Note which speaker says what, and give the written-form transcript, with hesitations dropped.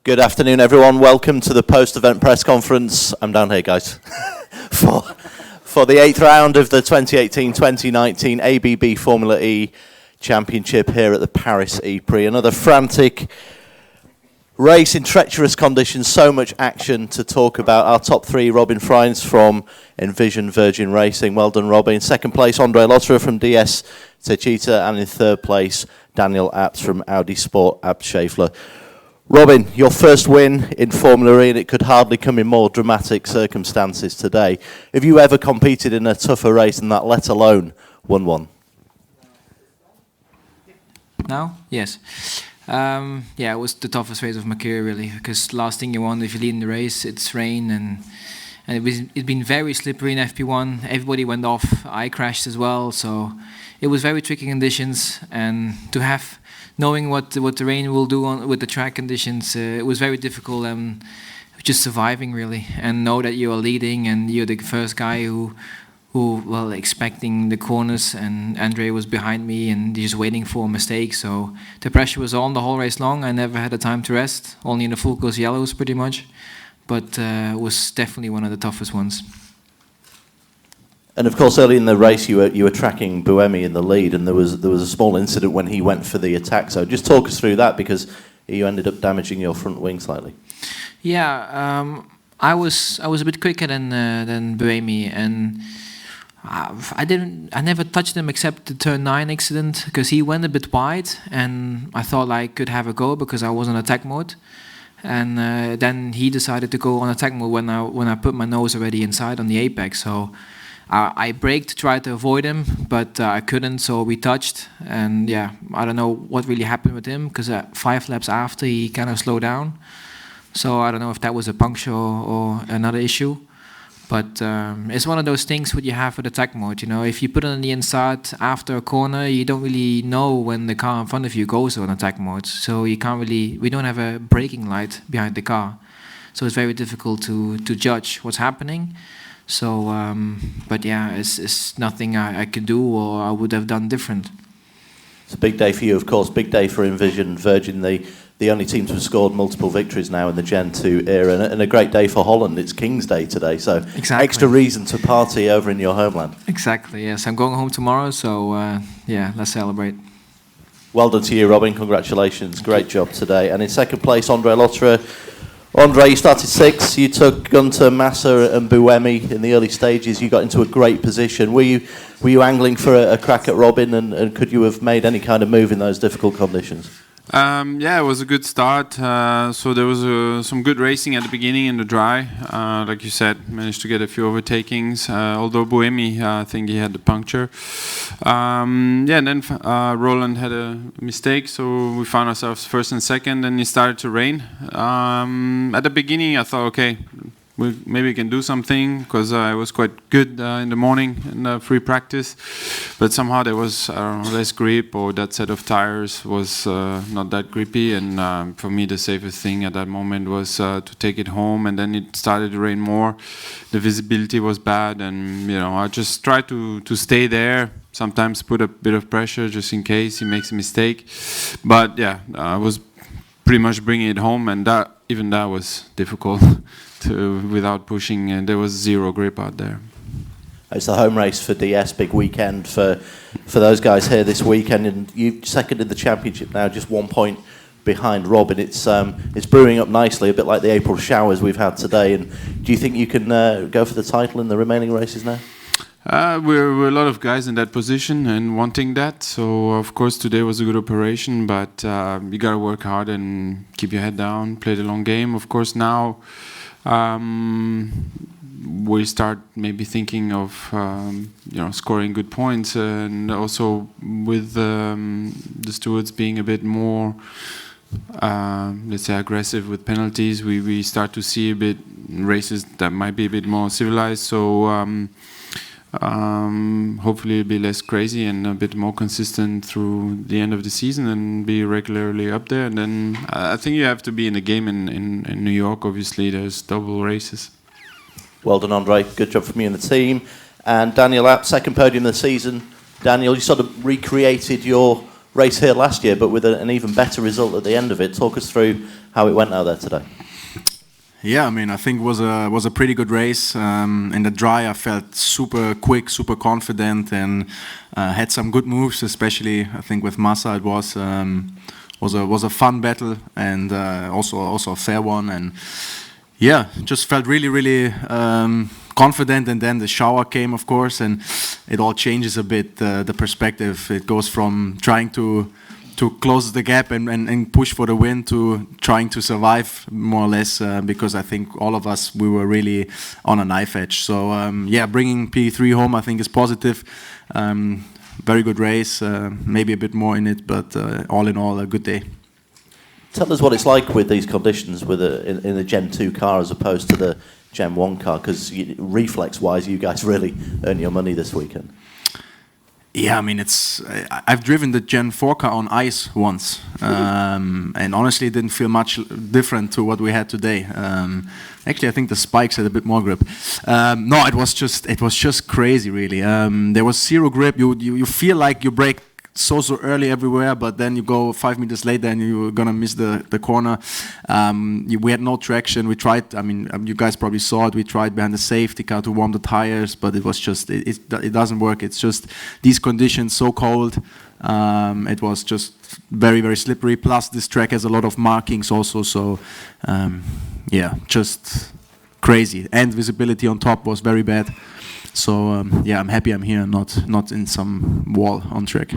Speaker 1: Good afternoon, everyone. Welcome to the post-event press conference. I'm down here, guys. for the 8th round of the 2018-2019 ABB Formula E Championship here at the Paris E-Prix. Another frantic race in treacherous conditions, so much action to talk about. Our top three, Robin Frijns from Envision Virgin Racing. Well done, Robin. Second place, André Lotterer from DS Techita. And in third place, Daniel Abt from Audi Sport Abt Schäffler. Robin, your first win in Formula E, and it could hardly come in more dramatic circumstances today. Have you ever competed in a tougher race than that, let alone won one?
Speaker 2: Now? Yes. It was the toughest race of my career, really, because last thing you want if you lead in the race, it's rain, and it's been very slippery in FP1. Everybody went off. I crashed as well, so it was very tricky conditions, and to have knowing what the rain will do with the track conditions, it was very difficult. Just surviving, really, and know that you are leading and you're the first guy who expecting the corners, and André was behind me and just waiting for a mistake. So the pressure was on the whole race long. I never had a time to rest, only in the full course yellows pretty much, but it was definitely one of the toughest ones.
Speaker 1: And of course, early in the race, you were tracking Buemi in the lead, and there was a small incident when he went for the attack. So just talk us through that, because you ended up damaging your front wing slightly.
Speaker 2: Yeah, I was a bit quicker than Buemi, and I never touched him except the turn 9 accident, because he went a bit wide, and I thought I could have a go because I was on attack mode. And then he decided to go on attack mode when I put my nose already inside on the apex. So I braked to try to avoid him, but I couldn't, so we touched. And yeah, I don't know what really happened with him, because 5 laps after he kind of slowed down. So I don't know if that was a puncture or another issue. But it's one of those things what you have with attack mode. You know, if you put it on the inside after a corner, you don't really know when the car in front of you goes on attack mode. So you can't really, we don't have a braking light behind the car. So it's very difficult to judge what's happening. So, but yeah, it's nothing I could do or I would have done different.
Speaker 1: It's a big day for you, of course. Big day for Envision Virgin, the only team to have scored multiple victories now in the Gen 2 era, and a great day for Holland. It's King's Day today, so exactly. Extra reason to party over in your homeland.
Speaker 2: Exactly, yes. I'm going home tomorrow, so let's celebrate.
Speaker 1: Well done to you, Robin. Congratulations. Great job today. And in second place, André Lotterer. André, you started 6th. You took Gunter, Massa and Buemi in the early stages. You got into a great position. Were you angling for a crack at Robin, and could you have made any kind of move in those difficult conditions?
Speaker 3: It was a good start. So there was some good racing at the beginning in the dry. Like you said, managed to get a few overtakings. Although Buemi, I think he had the puncture. And then Roland had a mistake, so we found ourselves first and second, and it started to rain. At the beginning, I thought, okay, maybe we can do something, because I was quite good in the morning in free practice, but somehow there was less grip, or that set of tires was not that grippy, and for me the safest thing at that moment was to take it home. And then it started to rain more, the visibility was bad, and I just tried to stay there, sometimes put a bit of pressure just in case he makes a mistake. But yeah, I was pretty much bringing it home, and that was difficult. Without pushing, and there was zero grip out there.
Speaker 1: It's the home race for DS, big weekend for those guys here this weekend, and you second in the championship now, just 1 point behind Robin. It's brewing up nicely, a bit like the April showers we've had today. And do you think you can go for the title in the remaining races now?
Speaker 3: We're a lot of guys in that position and wanting that. So of course today was a good operation, but you gotta work hard and keep your head down, play the long game. Of course now. We start maybe thinking of scoring good points, and also with the stewards being a bit more let's say aggressive with penalties, we start to see a bit races that might be a bit more civilized. So hopefully it'll be less crazy and a bit more consistent through the end of the season and be regularly up there. And then I think you have to be in the game in New York. Obviously there's double races.
Speaker 1: Well done, André. Good job from you and the team. And Daniel Abt, second podium of the season. Daniel, you sort of recreated your race here last year, but with an even better result at the end of it. Talk us through how it went out there today.
Speaker 4: Yeah, I mean, I think it was a pretty good race. In the dry, I felt super quick, super confident, and had some good moves. Especially, I think with Massa, it was a fun battle, and also a fair one. And yeah, just felt really confident. And then the shower came, of course, and it all changes a bit the perspective. It goes from trying to close the gap and push for the win to trying to survive more or less, because I think all of us, we were really on a knife edge. So yeah, bringing P3 home I think is positive. Very good race, maybe a bit more in it, but all in all a good day.
Speaker 1: Tell us what it's like with these conditions with in the Gen 2 car as opposed to the Gen 1 car, because reflex-wise you guys really earn your money this weekend.
Speaker 4: Yeah, I mean, I've driven the Gen 4 car on ice once, and honestly it didn't feel much different to what we had today. Actually, I think the spikes had a bit more grip. No, it was just crazy, really. There was zero grip. You feel like you brake so early everywhere, but then you go 5 meters later and you're gonna miss the corner. We had no traction. We tried, I mean, you guys probably saw it, we tried behind the safety car to warm the tires, but it was just, it doesn't work. It's just these conditions, so cold. It was just very slippery, plus this track has a lot of markings also, so yeah, just crazy. And visibility on top was very bad. So yeah, I'm happy I'm here, not in some wall on track.